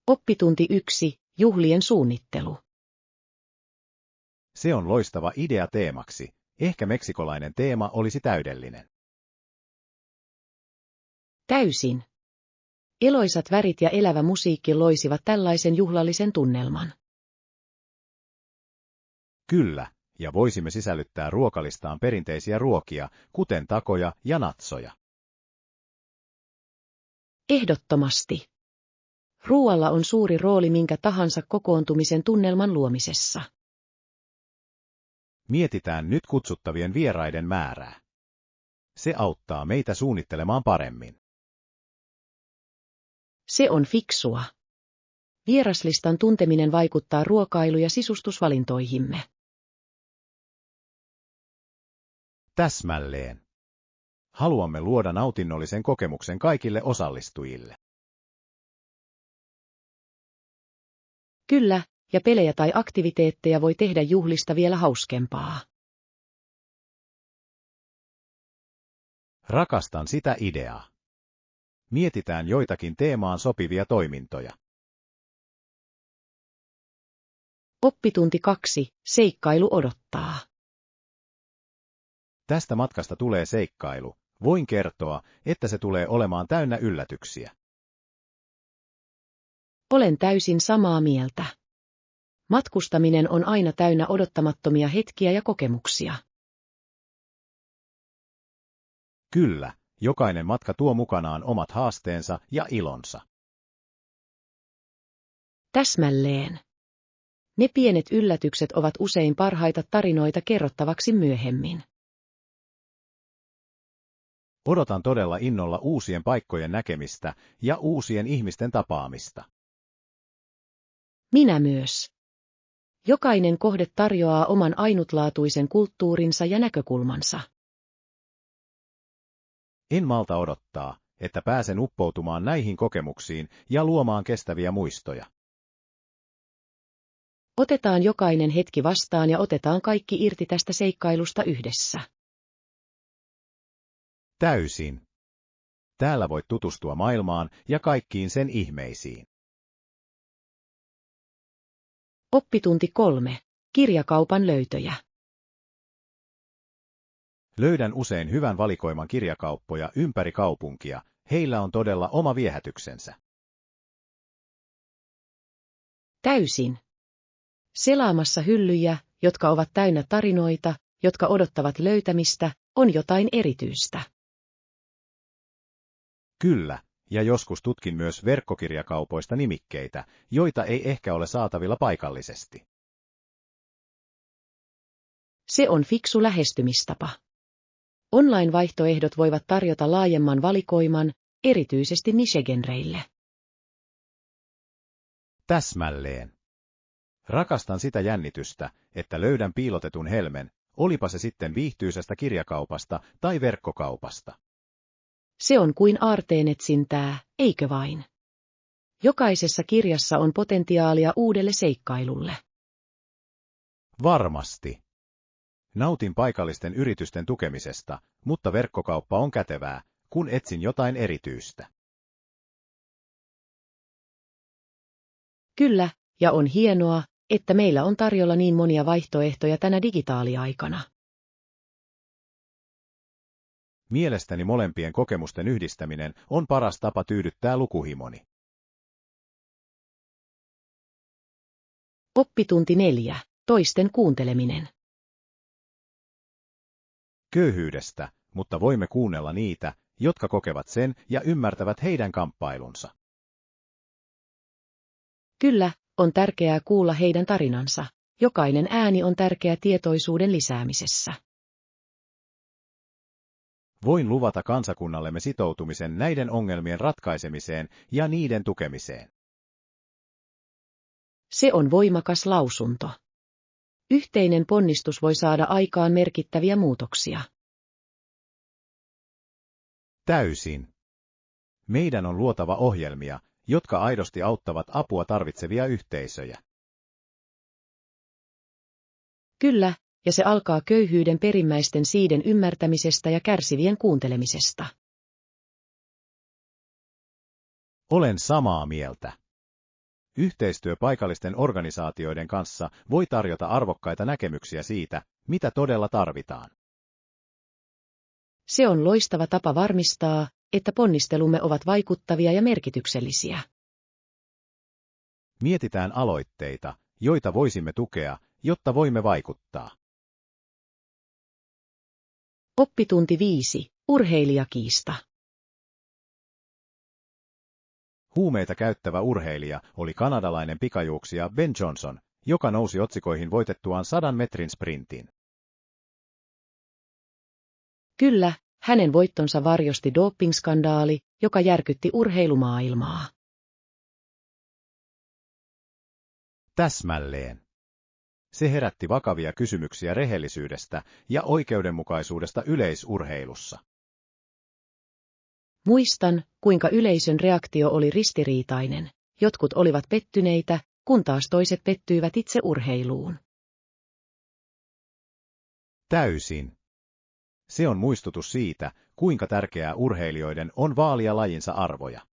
Oppitunti 1. Juhlien suunnittelu. Se on loistava idea teemaksi. Ehkä meksikolainen teema olisi täydellinen. Täysin. Eloisat värit ja elävä musiikki loisivat tällaisen juhlallisen tunnelman. Kyllä, ja voisimme sisällyttää ruokalistaan perinteisiä ruokia, kuten takoja ja natsoja. Ehdottomasti. Ruoalla on suuri rooli minkä tahansa kokoontumisen tunnelman luomisessa. Mietitään nyt kutsuttavien vieraiden määrää. Se auttaa meitä suunnittelemaan paremmin. Se on fiksua. Vieraslistan tunteminen vaikuttaa ruokailu- ja sisustusvalintoihimme. Täsmälleen. Haluamme luoda nautinnollisen kokemuksen kaikille osallistujille. Kyllä, ja pelejä tai aktiviteetteja voi tehdä juhlista vielä hauskempaa. Rakastan sitä ideaa. Mietitään joitakin teemaan sopivia toimintoja. Oppitunti 2. Seikkailu odottaa. Tästä matkasta tulee seikkailu. Voin kertoa, että se tulee olemaan täynnä yllätyksiä. Olen täysin samaa mieltä. Matkustaminen on aina täynnä odottamattomia hetkiä ja kokemuksia. Kyllä, jokainen matka tuo mukanaan omat haasteensa ja ilonsa. Täsmälleen. Ne pienet yllätykset ovat usein parhaita tarinoita kerrottavaksi myöhemmin. Odotan todella innolla uusien paikkojen näkemistä ja uusien ihmisten tapaamista. Minä myös. Jokainen kohde tarjoaa oman ainutlaatuisen kulttuurinsa ja näkökulmansa. En malta odottaa, että pääsen uppoutumaan näihin kokemuksiin ja luomaan kestäviä muistoja. Otetaan jokainen hetki vastaan ja otetaan kaikki irti tästä seikkailusta yhdessä. Täysin. Täällä voit tutustua maailmaan ja kaikkiin sen ihmeisiin. Oppitunti 3. Kirjakaupan löytöjä. Löydän usein hyvän valikoiman kirjakauppoja ympäri kaupunkia. Heillä on todella oma viehätyksensä. Täysin. Selaamassa hyllyjä, jotka ovat täynnä tarinoita, jotka odottavat löytämistä, on jotain erityistä. Kyllä, ja joskus tutkin myös verkkokirjakaupoista nimikkeitä, joita ei ehkä ole saatavilla paikallisesti. Se on fiksu lähestymistapa. Online-vaihtoehdot voivat tarjota laajemman valikoiman, erityisesti niche-genreille. Täsmälleen. Rakastan sitä jännitystä, että löydän piilotetun helmen, olipa se sitten viihtyisästä kirjakaupasta tai verkkokaupasta. Se on kuin aarteenetsintää, eikö vain? Jokaisessa kirjassa on potentiaalia uudelle seikkailulle. Varmasti. Nautin paikallisten yritysten tukemisesta, mutta verkkokauppa on kätevää, kun etsin jotain erityistä. Kyllä, ja on hienoa, että meillä on tarjolla niin monia vaihtoehtoja tänä digitaaliaikana. Mielestäni molempien kokemusten yhdistäminen on paras tapa tyydyttää lukuhimoni. Oppitunti 4. Toisten kuunteleminen. Köyhyydestä, mutta voimme kuunnella niitä, jotka kokevat sen ja ymmärtävät heidän kamppailunsa. Kyllä, on tärkeää kuulla heidän tarinansa. Jokainen ääni on tärkeä tietoisuuden lisäämisessä. Voin luvata kansakunnallemme sitoutumisen näiden ongelmien ratkaisemiseen ja niiden tukemiseen. Se on voimakas lausunto. Yhteinen ponnistus voi saada aikaan merkittäviä muutoksia. Täysin. Meidän on luotava ohjelmia, jotka aidosti auttavat apua tarvitsevia yhteisöjä. Kyllä, ja se alkaa köyhyyden perimmäisten siiden ymmärtämisestä ja kärsivien kuuntelemisesta. Olen samaa mieltä. Yhteistyö paikallisten organisaatioiden kanssa voi tarjota arvokkaita näkemyksiä siitä, mitä todella tarvitaan. Se on loistava tapa varmistaa, että ponnistelumme ovat vaikuttavia ja merkityksellisiä. Mietitään aloitteita, joita voisimme tukea, jotta voimme vaikuttaa. Oppitunti 5. Urheilijakiista. Huumeita käyttävä urheilija oli kanadalainen pikajuoksija Ben Johnson, joka nousi otsikoihin voitettuaan 100 metrin sprintin. Kyllä, hänen voittonsa varjosti doping-skandaali, joka järkytti urheilumaailmaa. Täsmälleen. Se herätti vakavia kysymyksiä rehellisyydestä ja oikeudenmukaisuudesta yleisurheilussa. Muistan, kuinka yleisön reaktio oli ristiriitainen. Jotkut olivat pettyneitä, kun taas toiset pettyivät itse urheiluun. Täysin. Se on muistutus siitä, kuinka tärkeää urheilijoiden on vaalia lajinsa arvoja.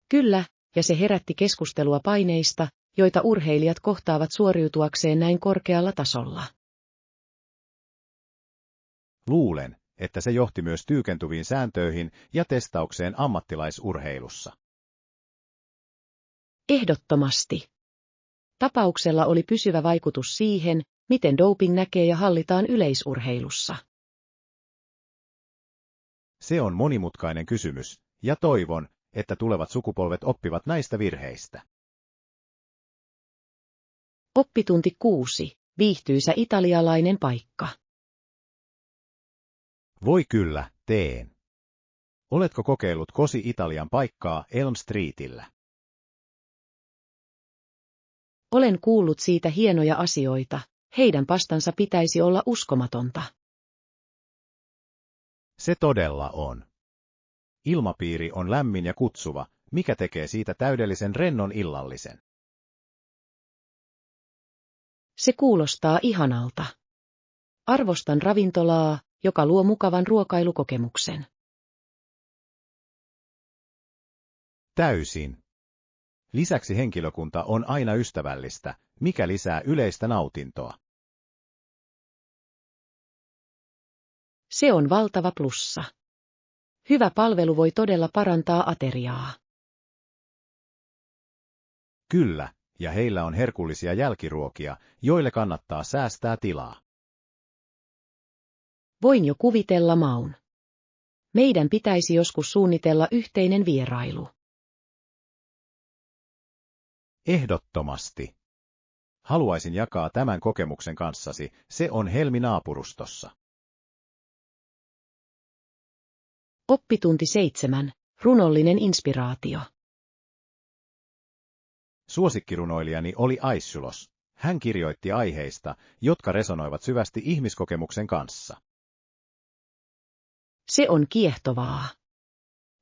Kyllä, ja se herätti keskustelua paineista, joita urheilijat kohtaavat suoriutuakseen näin korkealla tasolla. Luulen, että se johti myös tiukentuviin sääntöihin ja testaukseen ammattilaisurheilussa. Ehdottomasti. Tapauksella oli pysyvä vaikutus siihen, miten doping näkee ja hallitaan yleisurheilussa. Se on monimutkainen kysymys, ja toivon, että tulevat sukupolvet oppivat näistä virheistä. Oppitunti 6. Viihtyisä italialainen paikka. Voi kyllä, teen. Oletko kokeillut Cosi Italian paikkaa Elm Streetillä? Olen kuullut siitä hienoja asioita. Heidän pastansa pitäisi olla uskomatonta. Se todella on. Ilmapiiri on lämmin ja kutsuva, mikä tekee siitä täydellisen rennon illallisen. Se kuulostaa ihanalta. Arvostan ravintolaa, joka luo mukavan ruokailukokemuksen. Täysin. Lisäksi henkilökunta on aina ystävällistä, mikä lisää yleistä nautintoa. Se on valtava plussa. Hyvä palvelu voi todella parantaa ateriaa. Kyllä, ja heillä on herkullisia jälkiruokia, joille kannattaa säästää tilaa. Voin jo kuvitella maun. Meidän pitäisi joskus suunnitella yhteinen vierailu. Ehdottomasti. Haluaisin jakaa tämän kokemuksen kanssasi, se on Helmi-naapurustossa. Oppitunti 7. Runollinen inspiraatio. Suosikkirunoilijani oli Aissulos. Hän kirjoitti aiheista, jotka resonoivat syvästi ihmiskokemuksen kanssa. Se on kiehtovaa.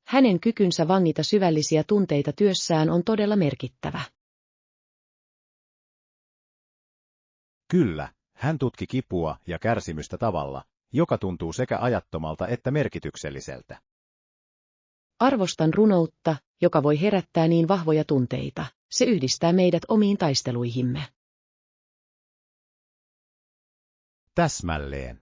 Hänen kykynsä vangita syvällisiä tunteita työssään on todella merkittävä. Kyllä, hän tutki kipua ja kärsimystä tavalla, joka tuntuu sekä ajattomalta että merkitykselliseltä. Arvostan runoutta, joka voi herättää niin vahvoja tunteita. Se yhdistää meidät omiin taisteluihimme. Täsmälleen.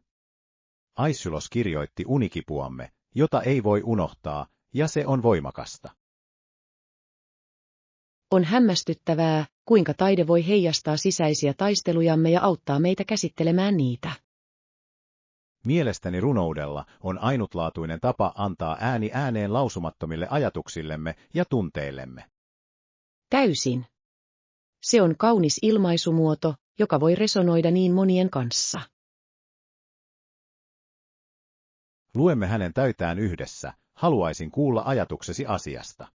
Aissulos kirjoitti unikipuamme, jota ei voi unohtaa, ja se on voimakasta. On hämmästyttävää, kuinka taide voi heijastaa sisäisiä taistelujamme ja auttaa meitä käsittelemään niitä. Mielestäni runoudella on ainutlaatuinen tapa antaa ääni ääneen lausumattomille ajatuksillemme ja tunteillemme. Täysin. Se on kaunis ilmaisumuoto, joka voi resonoida niin monien kanssa. Luemme hänen täytään yhdessä, haluaisin kuulla ajatuksesi asiasta.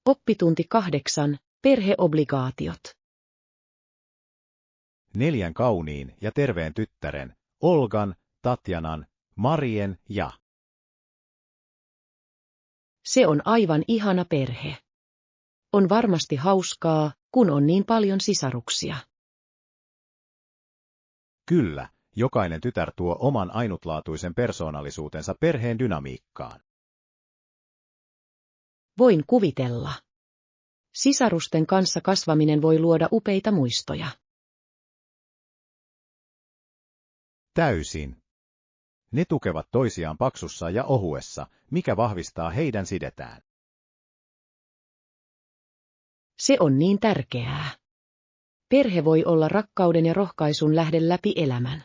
Oppitunti 8. Perheobligaatiot. 4 kauniin ja terveen tyttären, Olgan, Tatjanan, Marien ja... Se on aivan ihana perhe. On varmasti hauskaa, kun on niin paljon sisaruksia. Kyllä, jokainen tytär tuo oman ainutlaatuisen persoonallisuutensa perheen dynamiikkaan. Voin kuvitella. Sisarusten kanssa kasvaminen voi luoda upeita muistoja. Täysin. Ne tukevat toisiaan paksussa ja ohuessa, mikä vahvistaa heidän sidetään. Se on niin tärkeää. Perhe voi olla rakkauden ja rohkaisun lähde läpi elämän.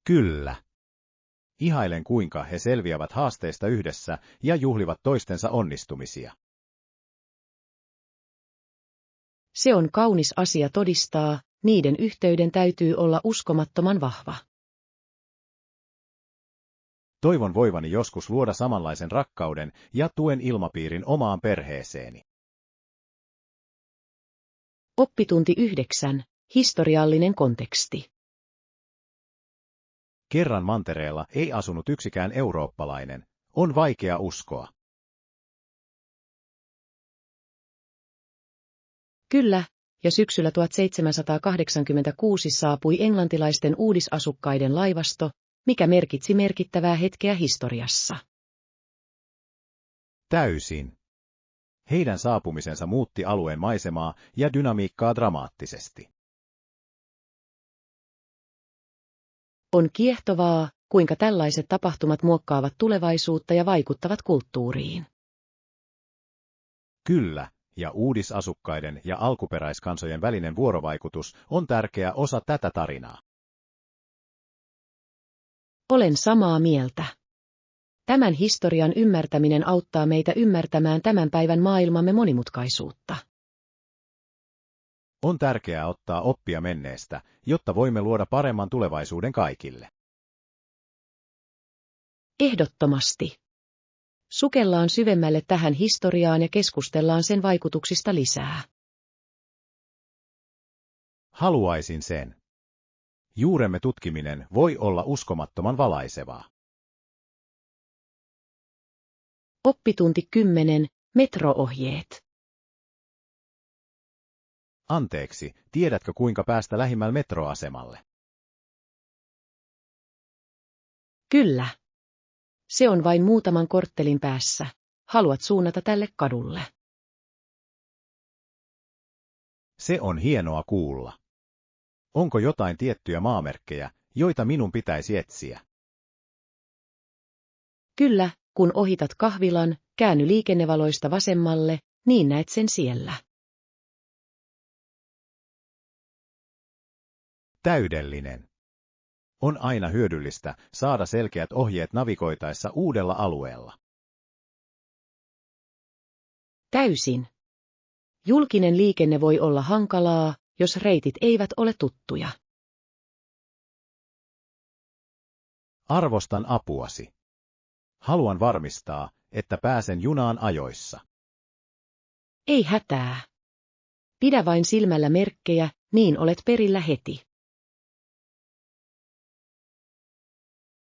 Kyllä. Ihailen kuinka he selviävät haasteista yhdessä ja juhlivat toistensa onnistumisia. Se on kaunis asia todistaa, niiden yhteyden täytyy olla uskomattoman vahva. Toivon voivani joskus luoda samanlaisen rakkauden ja tuen ilmapiirin omaan perheeseeni. Oppitunti 9. Historiallinen konteksti. Kerran mantereella ei asunut yksikään eurooppalainen. On vaikea uskoa. Kyllä, ja syksyllä 1786 saapui englantilaisten uudisasukkaiden laivasto, mikä merkitsi merkittävää hetkeä historiassa. Täysin. Heidän saapumisensa muutti alueen maisemaa ja dynamiikkaa dramaattisesti. On kiehtovaa, kuinka tällaiset tapahtumat muokkaavat tulevaisuutta ja vaikuttavat kulttuuriin. Kyllä, ja uudisasukkaiden ja alkuperäiskansojen välinen vuorovaikutus on tärkeä osa tätä tarinaa. Olen samaa mieltä. Tämän historian ymmärtäminen auttaa meitä ymmärtämään tämän päivän maailmamme monimutkaisuutta. On tärkeää ottaa oppia menneestä, jotta voimme luoda paremman tulevaisuuden kaikille. Ehdottomasti. Sukellaan syvemmälle tähän historiaan ja keskustellaan sen vaikutuksista lisää. Haluaisin sen. Juuremme tutkiminen voi olla uskomattoman valaisevaa. Oppitunti 10. Metro-ohjeet. Anteeksi, tiedätkö kuinka päästä lähimmälle metroasemalle? Kyllä. Se on vain muutaman korttelin päässä. Haluat suunnata tälle kadulle. Se on hienoa kuulla. Onko jotain tiettyjä maamerkkejä, joita minun pitäisi etsiä? Kyllä, kun ohitat kahvilan, käänny liikennevaloista vasemmalle, niin näet sen siellä. Täydellinen. On aina hyödyllistä saada selkeät ohjeet navigoitaessa uudella alueella. Täysin. Julkinen liikenne voi olla hankalaa, jos reitit eivät ole tuttuja. Arvostan apuasi. Haluan varmistaa, että pääsen junaan ajoissa. Ei hätää. Pidä vain silmällä merkkejä, niin olet perillä heti.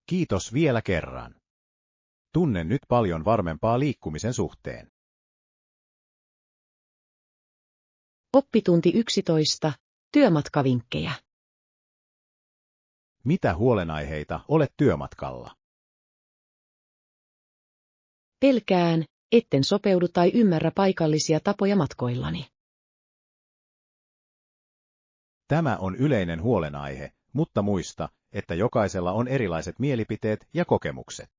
Kiitos vielä kerran. Tunnen nyt paljon varmempaa liikkumisen suhteen. Oppitunti 11. Työmatkavinkkejä. Mitä huolenaiheita olet työmatkalla? Pelkään, etten sopeudu tai ymmärrä paikallisia tapoja matkoillani. Tämä on yleinen huolenaihe, mutta muista, että jokaisella on erilaiset mielipiteet ja kokemukset.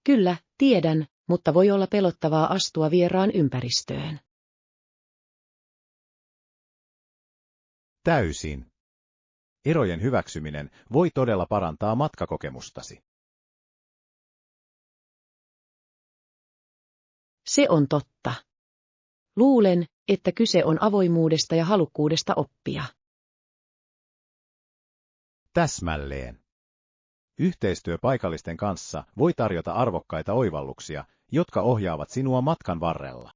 Kyllä, tiedän, mutta voi olla pelottavaa astua vieraan ympäristöön. Täysin. Erojen hyväksyminen voi todella parantaa matkakokemustasi. Se on totta. Luulen, että kyse on avoimuudesta ja halukkuudesta oppia. Täsmälleen. Yhteistyö paikallisten kanssa voi tarjota arvokkaita oivalluksia, jotka ohjaavat sinua matkan varrella.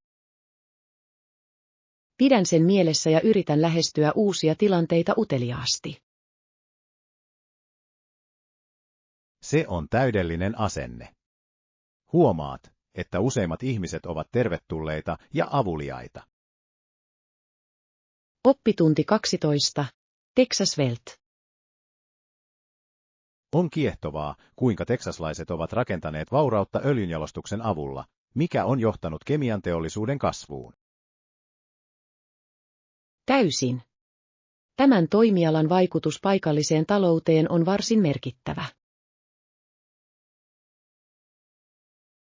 Pidän sen mielessä ja yritän lähestyä uusia tilanteita uteliaasti. Se on täydellinen asenne. Huomaat, että useimmat ihmiset ovat tervetulleita ja avuliaita. Oppitunti 12. Texas Welt. On kiehtovaa, kuinka teksaslaiset ovat rakentaneet vaurautta öljynjalostuksen avulla, mikä on johtanut kemian teollisuuden kasvuun. Täysin. Tämän toimialan vaikutus paikalliseen talouteen on varsin merkittävä.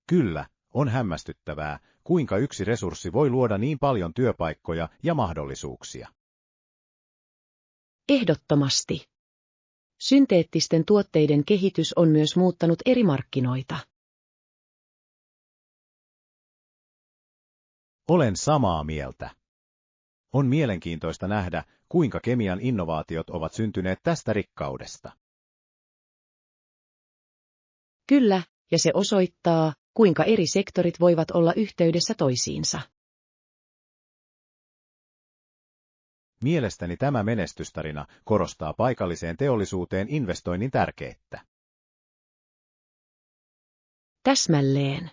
Kyllä, on hämmästyttävää, kuinka yksi resurssi voi luoda niin paljon työpaikkoja ja mahdollisuuksia. Ehdottomasti. Synteettisten tuotteiden kehitys on myös muuttanut eri markkinoita. Olen samaa mieltä. On mielenkiintoista nähdä, kuinka kemian innovaatiot ovat syntyneet tästä rikkaudesta. Kyllä, ja se osoittaa, kuinka eri sektorit voivat olla yhteydessä toisiinsa. Mielestäni tämä menestystarina korostaa paikalliseen teollisuuteen investoinnin tärkeyttä. Täsmälleen.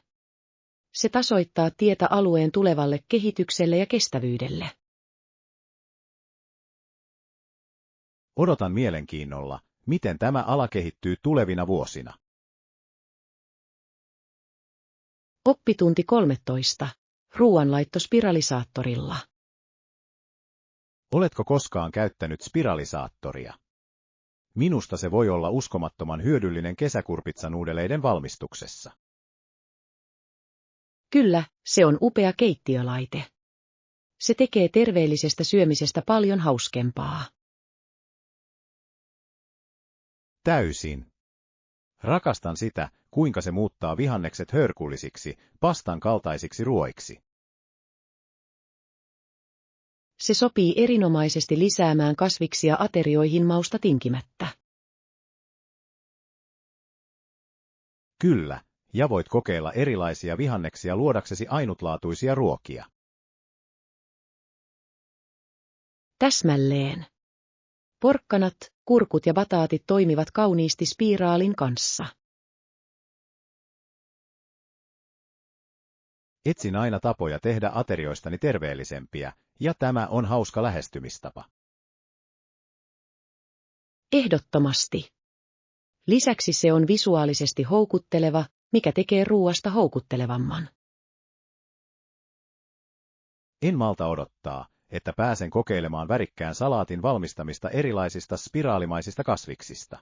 Se tasoittaa tietä alueen tulevalle kehitykselle ja kestävyydelle. Odotan mielenkiinnolla, miten tämä ala kehittyy tulevina vuosina. Oppitunti 13. Ruoanlaitto spiralisaattorilla. Oletko koskaan käyttänyt spiralisaattoria? Minusta se voi olla uskomattoman hyödyllinen kesäkurpitsanuudeleiden valmistuksessa. Kyllä, se on upea keittiölaite. Se tekee terveellisestä syömisestä paljon hauskempaa. Täysin. Rakastan sitä, kuinka se muuttaa vihannekset hörkullisiksi, pastan kaltaisiksi ruoiksi. Se sopii erinomaisesti lisäämään kasviksia aterioihin mausta tinkimättä. Kyllä, ja voit kokeilla erilaisia vihanneksia luodaksesi ainutlaatuisia ruokia. Täsmälleen. Porkkanat, kurkut ja bataatit toimivat kauniisti spiraalin kanssa. Etsin aina tapoja tehdä aterioistani terveellisempiä, ja tämä on hauska lähestymistapa. Ehdottomasti. Lisäksi se on visuaalisesti houkutteleva, mikä tekee ruuasta houkuttelevamman. En malta odottaa, että pääsen kokeilemaan värikkään salaatin valmistamista erilaisista spiraalimaisista kasviksista.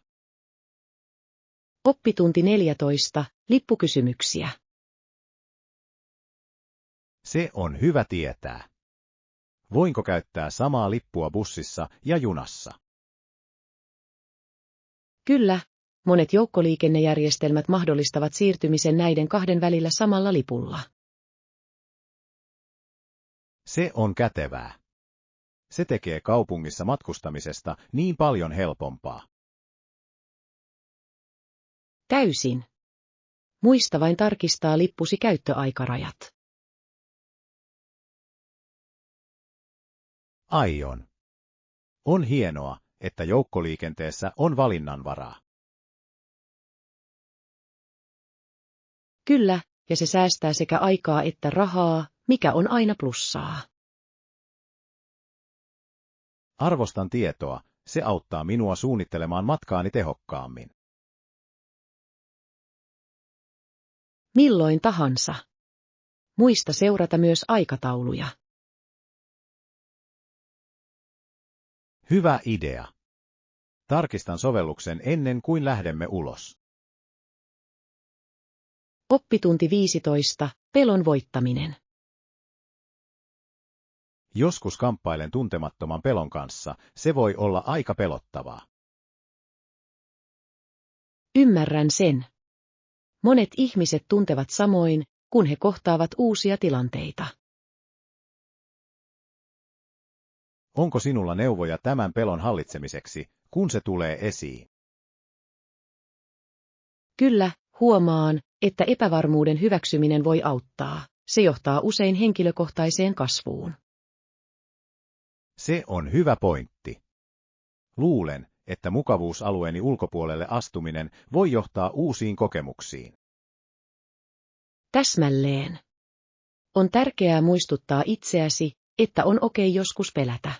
Oppitunti 14. Lippukysymyksiä. Se on hyvä tietää. Voinko käyttää samaa lippua bussissa ja junassa? Kyllä, monet joukkoliikennejärjestelmät mahdollistavat siirtymisen näiden kahden välillä samalla lipulla. Se on kätevää. Se tekee kaupungissa matkustamisesta niin paljon helpompaa. Täysin. Muista vain tarkistaa lippusi käyttöaikarajat. Aion. On hienoa, että joukkoliikenteessä on valinnanvaraa. Kyllä, ja se säästää sekä aikaa että rahaa, mikä on aina plussaa. Arvostan tietoa, se auttaa minua suunnittelemaan matkaani tehokkaammin. Milloin tahansa. Muista seurata myös aikatauluja. Hyvä idea. Tarkistan sovelluksen ennen kuin lähdemme ulos. Oppitunti 15. Pelon voittaminen. Joskus kamppailen tuntemattoman pelon kanssa, se voi olla aika pelottavaa. Ymmärrän sen. Monet ihmiset tuntevat samoin, kun he kohtaavat uusia tilanteita. Onko sinulla neuvoja tämän pelon hallitsemiseksi, kun se tulee esiin? Kyllä, huomaan, että epävarmuuden hyväksyminen voi auttaa. Se johtaa usein henkilökohtaiseen kasvuun. Se on hyvä pointti. Luulen, että mukavuusalueeni ulkopuolelle astuminen voi johtaa uusiin kokemuksiin. Täsmälleen. On tärkeää muistuttaa itseäsi, että on okei joskus pelätä.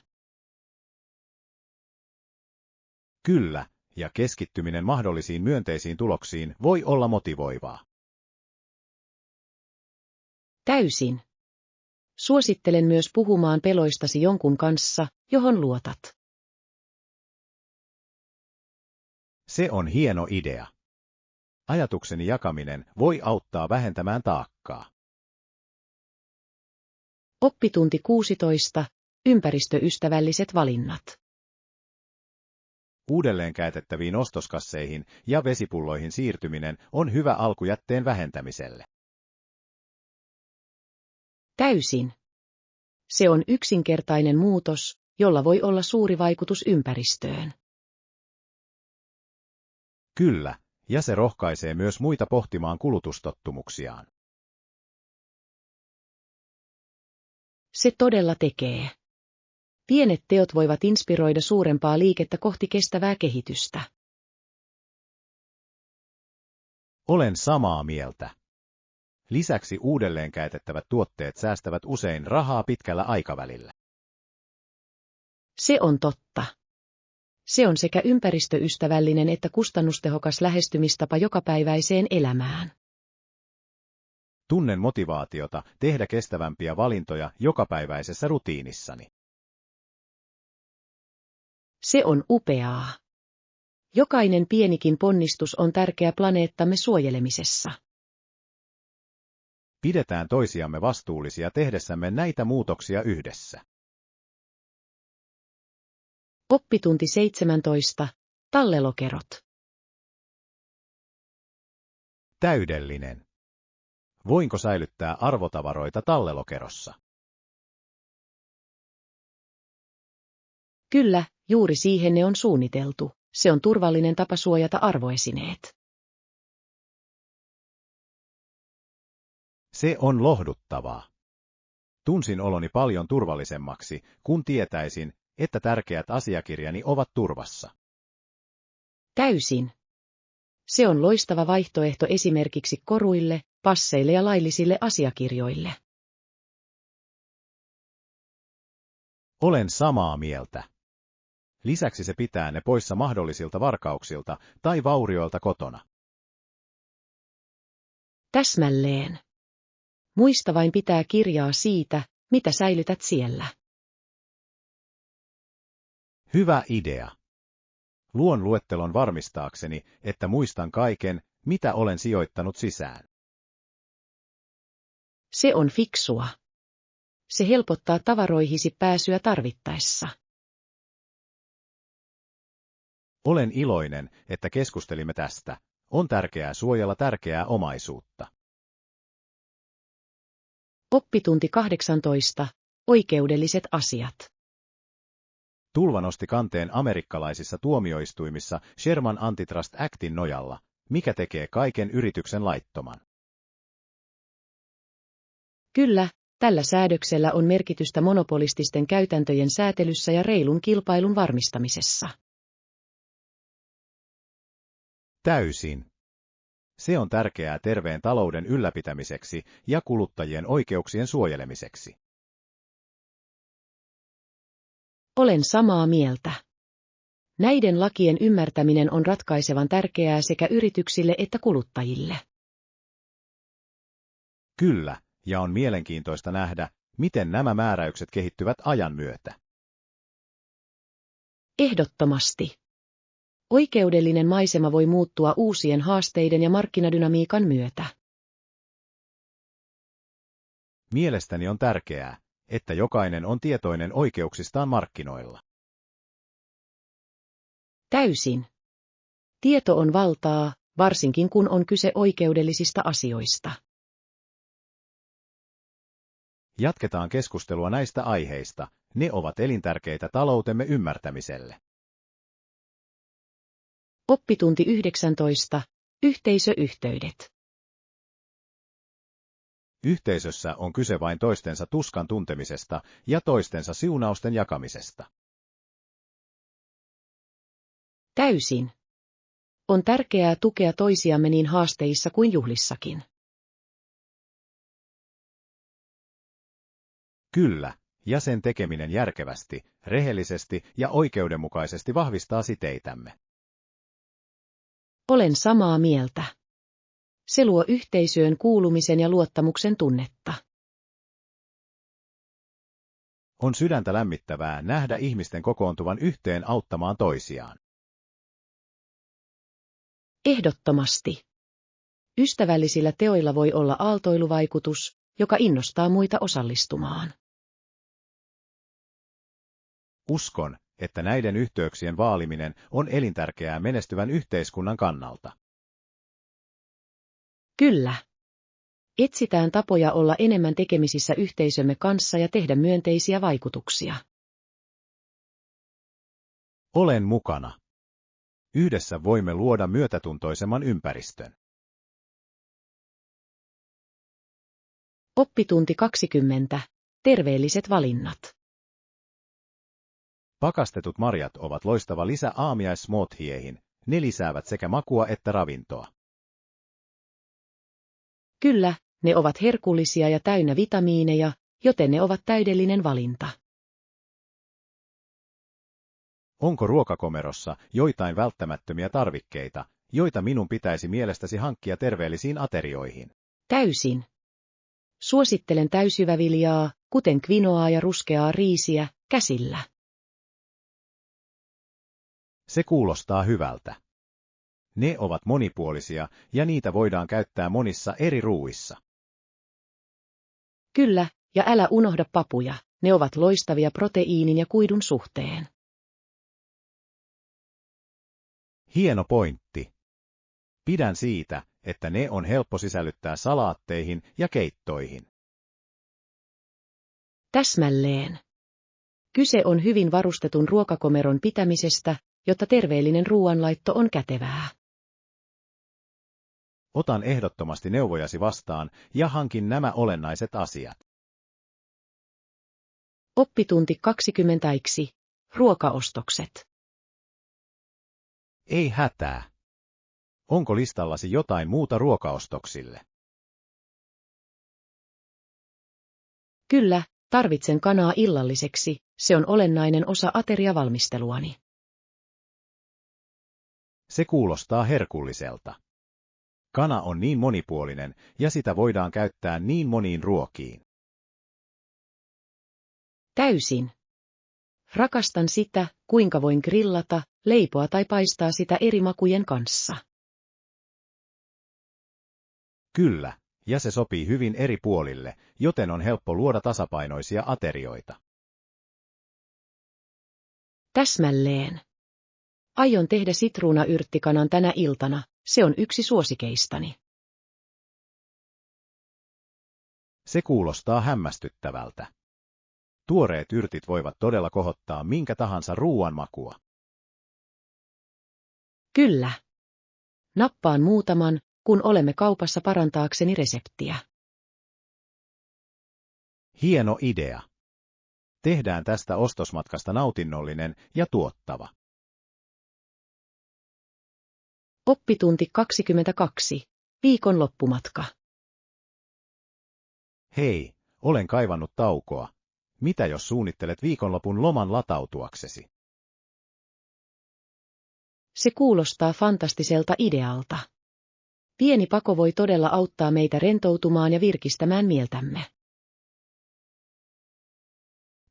Kyllä, Ja keskittyminen mahdollisiin myönteisiin tuloksiin voi olla motivoivaa. Täysin. Suosittelen myös puhumaan peloistasi jonkun kanssa, johon luotat. Se on hieno idea. Ajatukseni jakaminen voi auttaa vähentämään taakkaa. Oppitunti 16. Ympäristöystävälliset valinnat. Uudelleen käytettäviin ostoskasseihin ja vesipulloihin siirtyminen on hyvä alku jätteen vähentämiselle. Täysin. Se on yksinkertainen muutos, jolla voi olla suuri vaikutus ympäristöön. Kyllä, ja se rohkaisee myös muita pohtimaan kulutustottumuksiaan. Se todella tekee. Pienet teot voivat inspiroida suurempaa liikettä kohti kestävää kehitystä. Olen samaa mieltä. Lisäksi uudelleen käytettävät tuotteet säästävät usein rahaa pitkällä aikavälillä. Se on totta. Se on sekä ympäristöystävällinen että kustannustehokas lähestymistapa jokapäiväiseen elämään. Tunnen motivaatiota tehdä kestävämpiä valintoja jokapäiväisessä rutiinissani. Se on upeaa. Jokainen pienikin ponnistus on tärkeä planeettamme suojelemisessa. Pidetään toisiamme vastuullisia tehdessämme näitä muutoksia yhdessä. Oppitunti 17. Tallelokerot. Täydellinen. Voinko säilyttää arvotavaroita tallelokerossa? Kyllä, juuri siihen ne on suunniteltu. Se on turvallinen tapa suojata arvoesineet. Se on lohduttavaa. Tunsin oloni paljon turvallisemmaksi, kun tietäisin, että tärkeät asiakirjani ovat turvassa. Täysin. Se on loistava vaihtoehto esimerkiksi koruille, passeille ja laillisille asiakirjoille. Olen samaa mieltä. Lisäksi se pitää ne poissa mahdollisilta varkauksilta tai vaurioilta kotona. Täsmälleen. Muista vain pitää kirjaa siitä, mitä säilytät siellä. Hyvä idea. Luon luettelon varmistaakseni, että muistan kaiken, mitä olen sijoittanut sisään. Se on fiksua. Se helpottaa tavaroihisi pääsyä tarvittaessa. Olen iloinen, että keskustelimme tästä. On tärkeää suojella tärkeää omaisuutta. Oppitunti 18. Oikeudelliset asiat. Tulva nosti kanteen amerikkalaisissa tuomioistuimissa Sherman Antitrust Actin nojalla, mikä tekee kaiken yrityksen laittoman. Kyllä, tällä säädöksellä on merkitystä monopolististen käytäntöjen säätelyssä ja reilun kilpailun varmistamisessa. Täysin. Se on tärkeää terveen talouden ylläpitämiseksi ja kuluttajien oikeuksien suojelemiseksi. Olen samaa mieltä. Näiden lakien ymmärtäminen on ratkaisevan tärkeää sekä yrityksille että kuluttajille. Kyllä, ja on mielenkiintoista nähdä, miten nämä määräykset kehittyvät ajan myötä. Ehdottomasti. Oikeudellinen maisema voi muuttua uusien haasteiden ja markkinadynamiikan myötä. Mielestäni on tärkeää, että jokainen on tietoinen oikeuksistaan markkinoilla. Täysin. Tieto on valtaa, varsinkin kun on kyse oikeudellisista asioista. Jatketaan keskustelua näistä aiheista, ne ovat elintärkeitä taloutemme ymmärtämiselle. Oppitunti 19. Yhteisöyhteydet. Yhteisössä on kyse vain toistensa tuskan tuntemisesta ja toistensa siunausten jakamisesta. Täysin. On tärkeää tukea toisiamme niin haasteissa kuin juhlissakin. Kyllä, ja sen tekeminen järkevästi, rehellisesti ja oikeudenmukaisesti vahvistaa siteitämme. Olen samaa mieltä. Se luo yhteisöön kuulumisen ja luottamuksen tunnetta. On sydäntä lämmittävää nähdä ihmisten kokoontuvan yhteen auttamaan toisiaan. Ehdottomasti. Ystävällisillä teoilla voi olla aaltoiluvaikutus, joka innostaa muita osallistumaan. Uskon, että näiden yhteyksien vaaliminen on elintärkeää menestyvän yhteiskunnan kannalta. Kyllä. Etsitään tapoja olla enemmän tekemisissä yhteisömme kanssa ja tehdä myönteisiä vaikutuksia. Olen mukana. Yhdessä voimme luoda myötätuntoisemman ympäristön. Oppitunti 20. Terveelliset valinnat. Pakastetut marjat ovat loistava lisä aamiaissmoothieeihin. Ne lisäävät sekä makua että ravintoa. Kyllä, ne ovat herkullisia ja täynnä vitamiineja, joten ne ovat täydellinen valinta. Onko ruokakomerossa joitain välttämättömiä tarvikkeita, joita minun pitäisi mielestäsi hankkia terveellisiin aterioihin? Täysin. Suosittelen täysjyväviljaa, kuten kvinoaa ja ruskeaa riisiä, käsillä. Se kuulostaa hyvältä. Ne ovat monipuolisia ja niitä voidaan käyttää monissa eri ruuissa. Kyllä, ja älä unohda papuja, ne ovat loistavia proteiinin ja kuidun suhteen. Hieno pointti. Pidän siitä, että ne on helppo sisällyttää salaatteihin ja keittoihin. Täsmälleen. Kyse on hyvin varustetun ruokakomeron pitämisestä, jotta terveellinen ruoanlaitto on kätevää. Otan ehdottomasti neuvojasi vastaan ja hankin nämä olennaiset asiat. Oppitunti 20. Ruokaostokset. Ei hätää. Onko listallasi jotain muuta ruokaostoksille? Kyllä, tarvitsen kanaa illalliseksi, se on olennainen osa ateriavalmisteluani. Se kuulostaa herkulliselta. Kana on niin monipuolinen ja sitä voidaan käyttää niin moniin ruokiin. Täysin. Rakastan sitä, kuinka voin grillata, leipoa tai paistaa sitä eri makujen kanssa. Kyllä, ja se sopii hyvin eri puolille, joten on helppo luoda tasapainoisia aterioita. Täsmälleen. Aion tehdä sitruunayrttikanan tänä iltana, se on yksi suosikeistani. Se kuulostaa hämmästyttävältä. Tuoreet yrtit voivat todella kohottaa minkä tahansa ruuan makua. Kyllä. Nappaan muutaman, kun olemme kaupassa parantaakseni reseptiä. Hieno idea. Tehdään tästä ostosmatkasta nautinnollinen ja tuottava. Oppitunti 22. Viikon loppumatka. Hei, olen kaivannut taukoa. Mitä jos suunnittelet viikonlopun loman latautuaksesi? Se kuulostaa fantastiselta idealta. Pieni pako voi todella auttaa meitä rentoutumaan ja virkistämään mieltämme.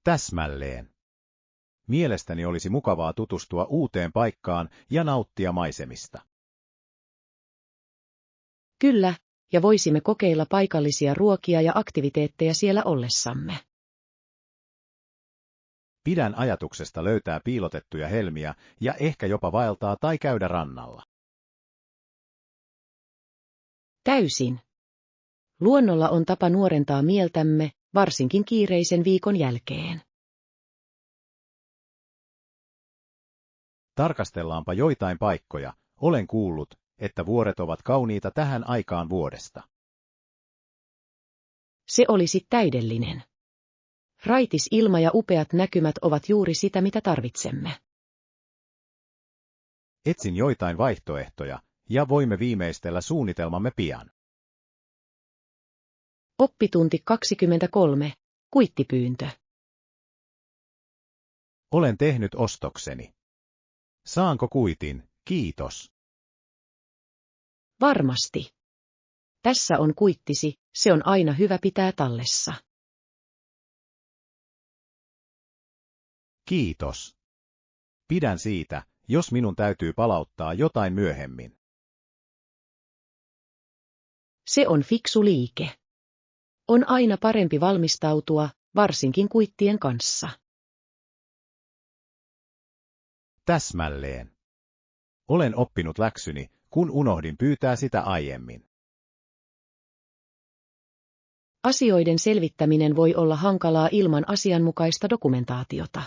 Täsmälleen. Mielestäni olisi mukavaa tutustua uuteen paikkaan ja nauttia maisemista. Kyllä, ja voisimme kokeilla paikallisia ruokia ja aktiviteetteja siellä ollessamme. Pidän ajatuksesta löytää piilotettuja helmiä ja ehkä jopa vaeltaa tai käydä rannalla. Täysin. Luonnolla on tapa nuorentaa mieltämme, varsinkin kiireisen viikon jälkeen. Tarkastellaanpa joitain paikkoja. Olen kuullut, että vuoret ovat kauniita tähän aikaan vuodesta. Se olisi täydellinen. Raitis ilma ja upeat näkymät ovat juuri sitä, mitä tarvitsemme. Etsin joitain vaihtoehtoja, ja voimme viimeistellä suunnitelmamme pian. Oppitunti 23. Kuittipyyntö. Olen tehnyt ostokseni. Saanko kuitin? Kiitos. Varmasti. Tässä on kuittisi, se on aina hyvä pitää tallessa. Kiitos. Pidän siitä, jos minun täytyy palauttaa jotain myöhemmin. Se on fiksu liike. On aina parempi valmistautua, varsinkin kuittien kanssa. Täsmälleen. Olen oppinut läksyni, kun unohdin pyytää sitä aiemmin. Asioiden selvittäminen voi olla hankalaa ilman asianmukaista dokumentaatiota.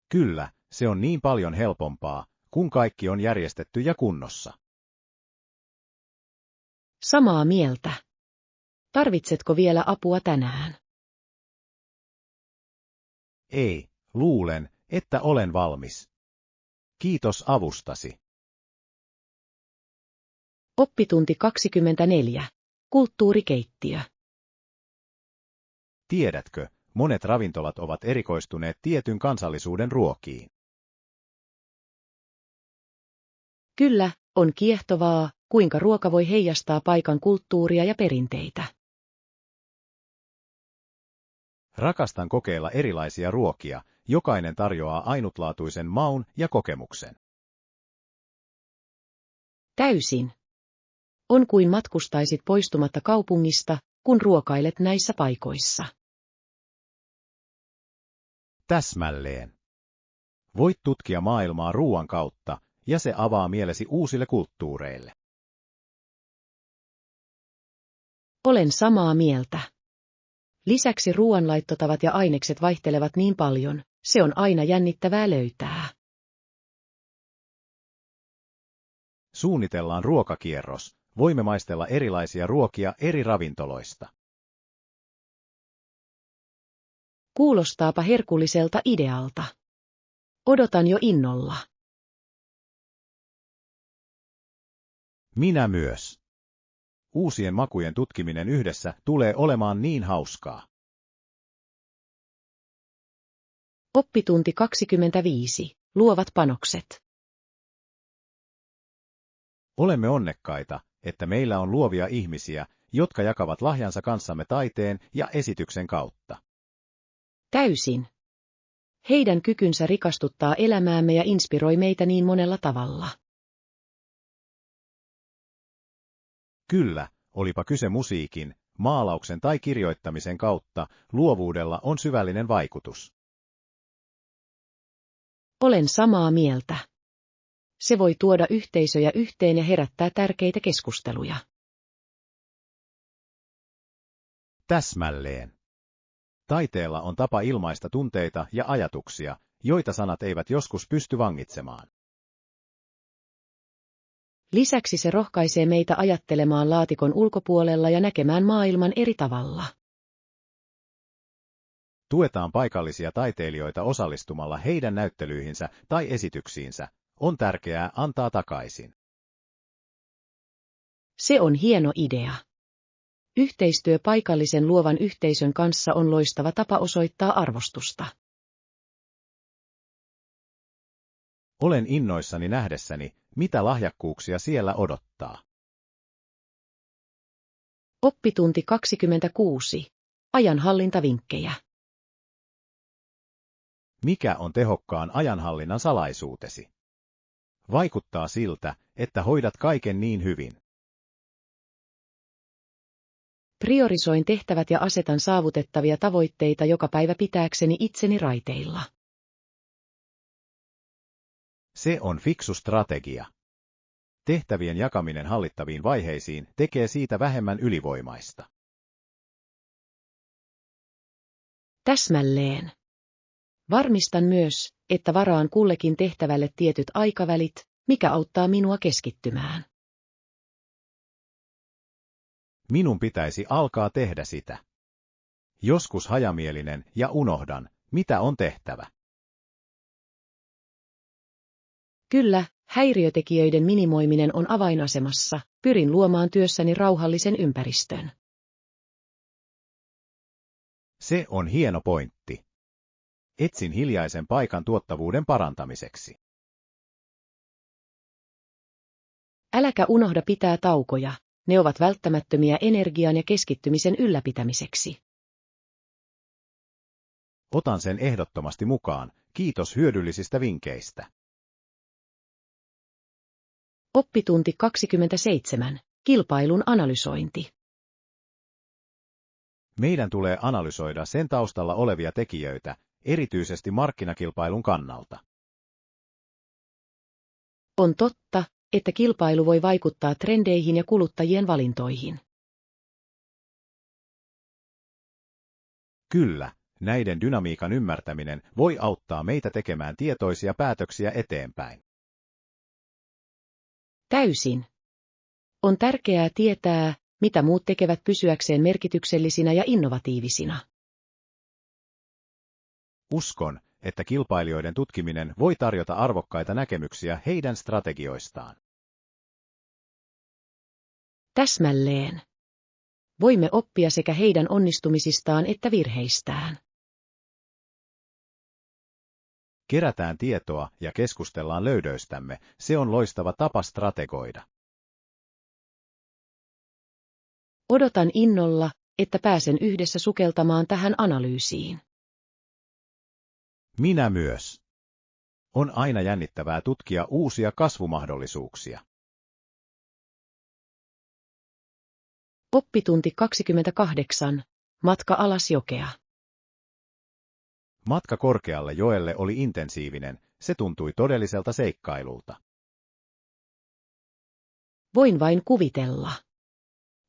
Kyllä, se on niin paljon helpompaa, kun kaikki on järjestetty ja kunnossa. Samaa mieltä. Tarvitsetko vielä apua tänään? Ei, luulen, että olen valmis. Kiitos avustasi. Oppitunti 24. Kulttuurikeittiö. Tiedätkö, monet ravintolat ovat erikoistuneet tietyn kansallisuuden ruokiin. Kyllä, on kiehtovaa, kuinka ruoka voi heijastaa paikan kulttuuria ja perinteitä. Rakastan kokeilla erilaisia ruokia, jokainen tarjoaa ainutlaatuisen maun ja kokemuksen. Täysin. On kuin matkustaisit poistumatta kaupungista, kun ruokailet näissä paikoissa. Täsmälleen. Voit tutkia maailmaa ruoan kautta, ja se avaa mielesi uusille kulttuureille. Olen samaa mieltä. Lisäksi ruoanlaittotavat ja ainekset vaihtelevat niin paljon, se on aina jännittävää löytää. Suunnitellaan ruokakierros, voimme maistella erilaisia ruokia eri ravintoloista. Kuulostaapa herkulliselta idealta. Odotan jo innolla. Minä myös. Uusien makujen tutkiminen yhdessä tulee olemaan niin hauskaa. Oppitunti 25. Luovat panokset. Olemme onnekkaita, että meillä on luovia ihmisiä, jotka jakavat lahjansa kanssamme taiteen ja esityksen kautta. Täysin. Heidän kykynsä rikastuttaa elämäämme ja inspiroi meitä niin monella tavalla. Kyllä, olipa kyse musiikin, maalauksen tai kirjoittamisen kautta, luovuudella on syvällinen vaikutus. Olen samaa mieltä. Se voi tuoda yhteisöjä yhteen ja herättää tärkeitä keskusteluja. Täsmälleen. Taiteella on tapa ilmaista tunteita ja ajatuksia, joita sanat eivät joskus pysty vangitsemaan. Lisäksi se rohkaisee meitä ajattelemaan laatikon ulkopuolella ja näkemään maailman eri tavalla. Tuetaan paikallisia taiteilijoita osallistumalla heidän näyttelyihinsä tai esityksiinsä. On tärkeää antaa takaisin. Se on hieno idea. Yhteistyö paikallisen luovan yhteisön kanssa on loistava tapa osoittaa arvostusta. Olen innoissani nähdessäni, mitä lahjakkuuksia siellä odottaa. Oppitunti 26. Ajanhallintavinkkejä. Mikä on tehokkaan ajanhallinnan salaisuutesi? Vaikuttaa siltä, että hoidat kaiken niin hyvin. Priorisoin tehtävät ja asetan saavutettavia tavoitteita joka päivä pitääkseni itseni raiteilla. Se on fiksu strategia. Tehtävien jakaminen hallittaviin vaiheisiin tekee siitä vähemmän ylivoimaista. Täsmälleen. Varmistan myös, että varaan kullekin tehtävälle tietyt aikavälit, mikä auttaa minua keskittymään. Minun pitäisi alkaa tehdä sitä. Joskus hajamielinen ja unohdan, mitä on tehtävä. Kyllä, häiriötekijöiden minimoiminen on avainasemassa, pyrin luomaan työssäni rauhallisen ympäristön. Se on hieno pointti. Etsin hiljaisen paikan tuottavuuden parantamiseksi. Äläkä unohda pitää taukoja, ne ovat välttämättömiä energian ja keskittymisen ylläpitämiseksi. Otan sen ehdottomasti mukaan, kiitos hyödyllisistä vinkkeistä. Oppitunti 27. Kilpailun analysointi. Meidän tulee analysoida sen taustalla olevia tekijöitä, erityisesti markkinakilpailun kannalta. On totta, että kilpailu voi vaikuttaa trendeihin ja kuluttajien valintoihin. Kyllä, näiden dynamiikan ymmärtäminen voi auttaa meitä tekemään tietoisia päätöksiä eteenpäin. Täysin. On tärkeää tietää, mitä muut tekevät pysyäkseen merkityksellisinä ja innovatiivisina. Uskon, että kilpailijoiden tutkiminen voi tarjota arvokkaita näkemyksiä heidän strategioistaan. Täsmälleen. Voimme oppia sekä heidän onnistumisistaan että virheistään. Kerätään tietoa ja keskustellaan löydöistämme, se on loistava tapa strategoida. Odotan innolla, että pääsen yhdessä sukeltamaan tähän analyysiin. Minä myös. On aina jännittävää tutkia uusia kasvumahdollisuuksia. Oppitunti 28. Matka alas jokea. Matka korkealle joelle oli intensiivinen, se tuntui todelliselta seikkailulta. Voin vain kuvitella.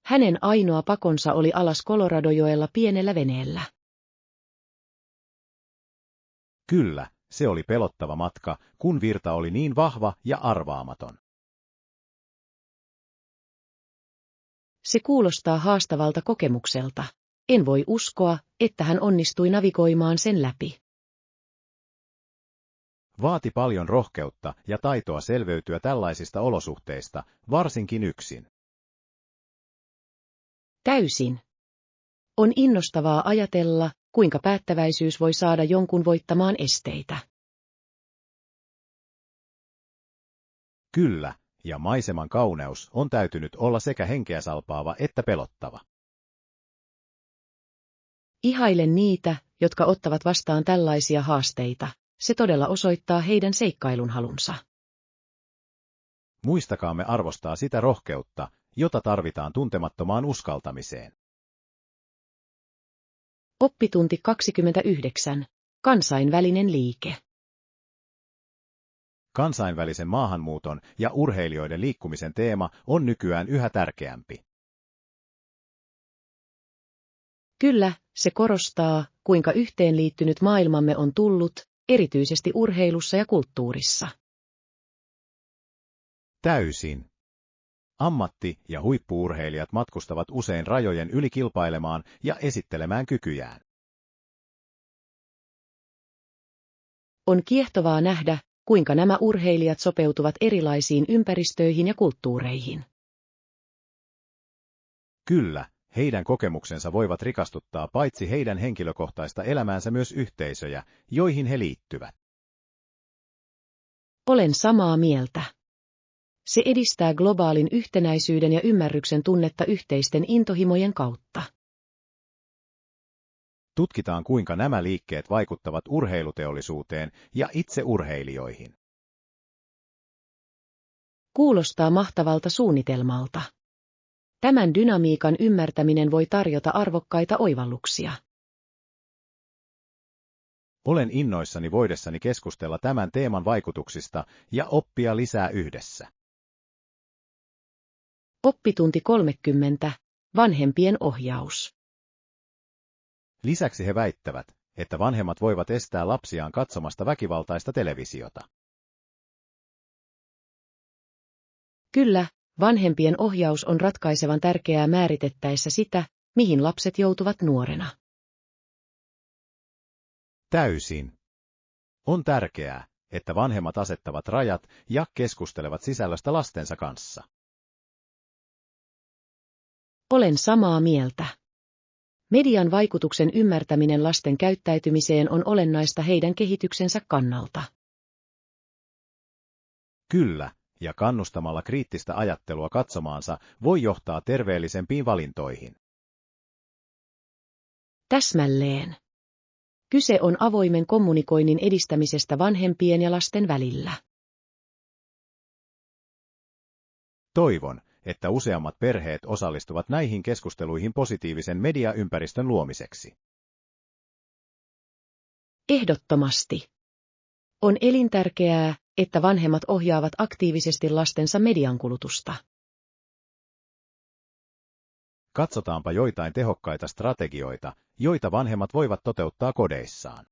Hänen ainoa pakonsa oli alas Coloradojoella pienellä veneellä. Kyllä, se oli pelottava matka, kun virta oli niin vahva ja arvaamaton. Se kuulostaa haastavalta kokemukselta. En voi uskoa, että hän onnistui navigoimaan sen läpi. Vaati paljon rohkeutta ja taitoa selviytyä tällaisista olosuhteista, varsinkin yksin. Täysin. On innostavaa ajatella, kuinka päättäväisyys voi saada jonkun voittamaan esteitä. Kyllä, ja maiseman kauneus on täytynyt olla sekä henkeä salpaava että pelottava. Ihailen niitä, jotka ottavat vastaan tällaisia haasteita. Se todella osoittaa heidän seikkailunhalunsa. Muistakaamme arvostaa sitä rohkeutta, jota tarvitaan tuntemattomaan uskaltamiseen. Oppitunti 29. Kansainvälinen liike. Kansainvälisen maahanmuuton ja urheilijoiden liikkumisen teema on nykyään yhä tärkeämpi. Kyllä, se korostaa, kuinka yhteenliittynyt maailmamme on tullut, erityisesti urheilussa ja kulttuurissa. Täysin. Ammatti- ja huippu-urheilijat matkustavat usein rajojen yli kilpailemaan ja esittelemään kykyjään. On kiehtovaa nähdä, kuinka nämä urheilijat sopeutuvat erilaisiin ympäristöihin ja kulttuureihin. Kyllä, heidän kokemuksensa voivat rikastuttaa paitsi heidän henkilökohtaista elämäänsä myös yhteisöjä, joihin he liittyvät. Olen samaa mieltä. Se edistää globaalin yhtenäisyyden ja ymmärryksen tunnetta yhteisten intohimojen kautta. Tutkitaan, kuinka nämä liikkeet vaikuttavat urheiluteollisuuteen ja itse urheilijoihin. Kuulostaa mahtavalta suunnitelmalta. Tämän dynamiikan ymmärtäminen voi tarjota arvokkaita oivalluksia. Olen innoissani voidessani keskustella tämän teeman vaikutuksista ja oppia lisää yhdessä. Oppitunti 30. Vanhempien ohjaus. Lisäksi he väittävät, että vanhemmat voivat estää lapsiaan katsomasta väkivaltaista televisiota. Kyllä, vanhempien ohjaus on ratkaisevan tärkeää määritettäessä sitä, mihin lapset joutuvat nuorena. Täysin. On tärkeää, että vanhemmat asettavat rajat ja keskustelevat sisällöstä lastensa kanssa. Olen samaa mieltä. Median vaikutuksen ymmärtäminen lasten käyttäytymiseen on olennaista heidän kehityksensä kannalta. Kyllä, Ja kannustamalla kriittistä ajattelua katsomaansa voi johtaa terveellisempiin valintoihin. Täsmälleen. Kyse on avoimen kommunikoinnin edistämisestä vanhempien ja lasten välillä. Toivon, että useammat perheet osallistuvat näihin keskusteluihin positiivisen mediaympäristön luomiseksi. Ehdottomasti. On elintärkeää, että vanhemmat ohjaavat aktiivisesti lastensa mediankulutusta. Katsotaanpa joitain tehokkaita strategioita, joita vanhemmat voivat toteuttaa kodeissaan.